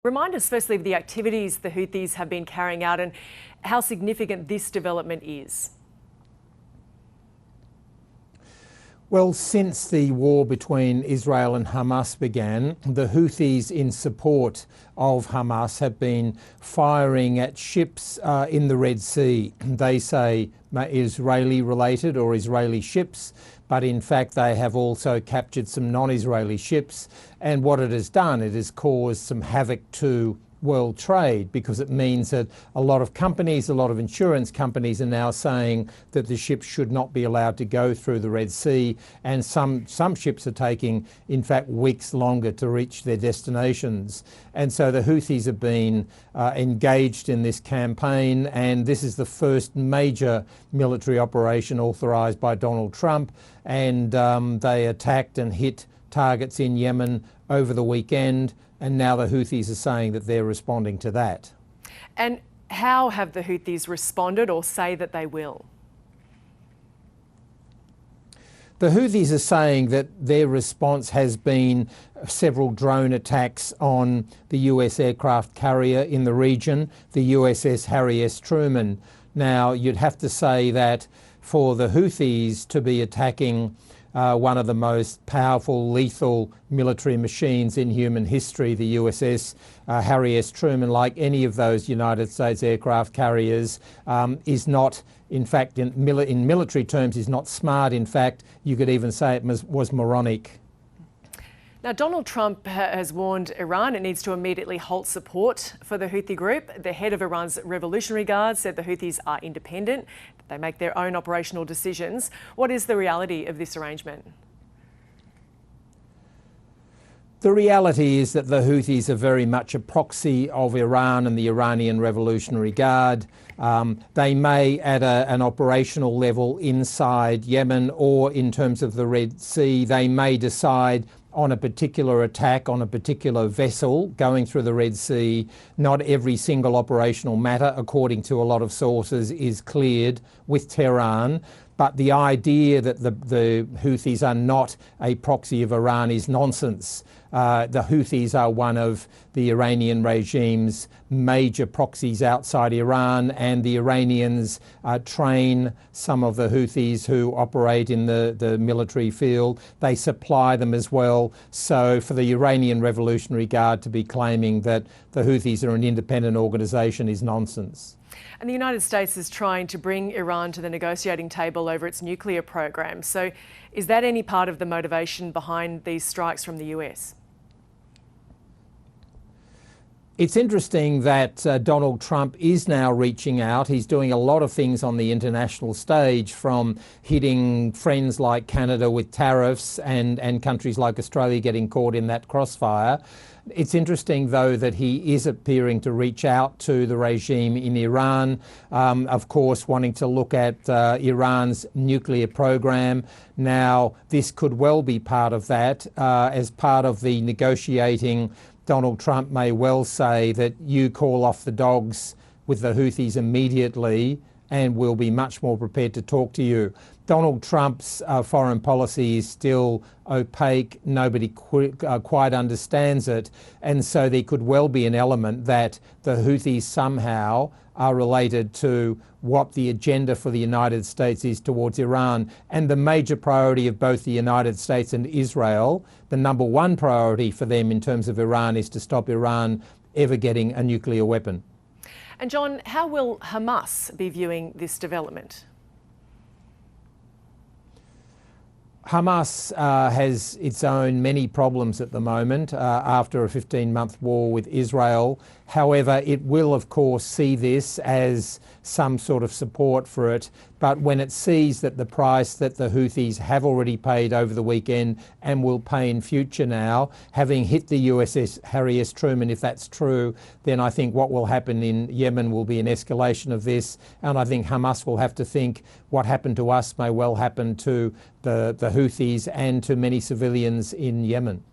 Remind us firstly of the activities the Houthis have been carrying out and how significant this development is. Well, since the war between Israel and Hamas began, the Houthis in support of Hamas have been firing at ships in the Red Sea. They say Israeli related or Israeli ships, but in fact they have also captured some non-Israeli ships. And what it has done, it has caused some havoc to world trade, because it means that a lot of companies, a lot of insurance companies are now saying that the ships should not be allowed to go through the Red Sea, and some ships are taking, in fact, weeks longer to reach their destinations. And so the Houthis have been engaged in this campaign, and this is the first major military operation authorised by Donald Trump, and they attacked and hit targets in Yemen over the weekend. And now the Houthis are saying that they're responding to that. And how have the Houthis responded, or say that they will? The Houthis are saying that their response has been several drone attacks on the US aircraft carrier in the region, the USS Harry S. Truman. Now, you'd have to say that for the Houthis to be attacking one of the most powerful, lethal military machines in human history, the USS Harry S. Truman, like any of those United States aircraft carriers, is not, in fact, in military terms, is not smart. In fact, you could even say it was moronic. Now, Donald Trump has warned Iran it needs to immediately halt support for the Houthi group. The head of Iran's Revolutionary Guard said the Houthis are independent. They make their own operational decisions. What is the reality of this arrangement? The reality is that the Houthis are very much a proxy of Iran and the Iranian Revolutionary Guard. They may, at an operational level inside Yemen or in terms of the Red Sea, they may decide on a particular attack on a particular vessel going through the Red Sea. Not every single operational matter, according to a lot of sources, is cleared with Tehran. But the idea that the Houthis are not a proxy of Iran is nonsense. The Houthis are one of the Iranian regime's major proxies outside Iran, and the Iranians train some of the Houthis who operate in the military field. They supply them as well. So for the Iranian Revolutionary Guard to be claiming that the Houthis are an independent organisation is nonsense. And the United States is trying to bring Iran to the negotiating table over its nuclear program. So is that any part of the motivation behind these strikes from the US? It's interesting that Donald Trump is now reaching out. He's doing a lot of things on the international stage, from hitting friends like Canada with tariffs and countries like Australia getting caught in that crossfire. It's interesting, though, that he is appearing to reach out to the regime in Iran, of course, wanting to look at Iran's nuclear program. Now, this could well be part of that. As part of the negotiating, Donald Trump may well say that you call off the dogs with the Houthis immediately and we'll be much more prepared to talk to you. Donald Trump's foreign policy is still opaque. Nobody quite understands it. And so there could well be an element that the Houthis somehow are related to what the agenda for the United States is towards Iran. And the major priority of both the United States and Israel, the number one priority for them in terms of Iran, is to stop Iran ever getting a nuclear weapon. And John, how will Hamas be viewing this development? Hamas has its own many problems at the moment after a 15-month war with Israel. However, it will, of course, see this as some sort of support for it. But when it sees that the price that the Houthis have already paid over the weekend and will pay in future now, having hit the USS Harry S. Truman, if that's true, then I think what will happen in Yemen will be an escalation of this. And I think Hamas will have to think what happened to us may well happen to the Houthis and to many civilians in Yemen.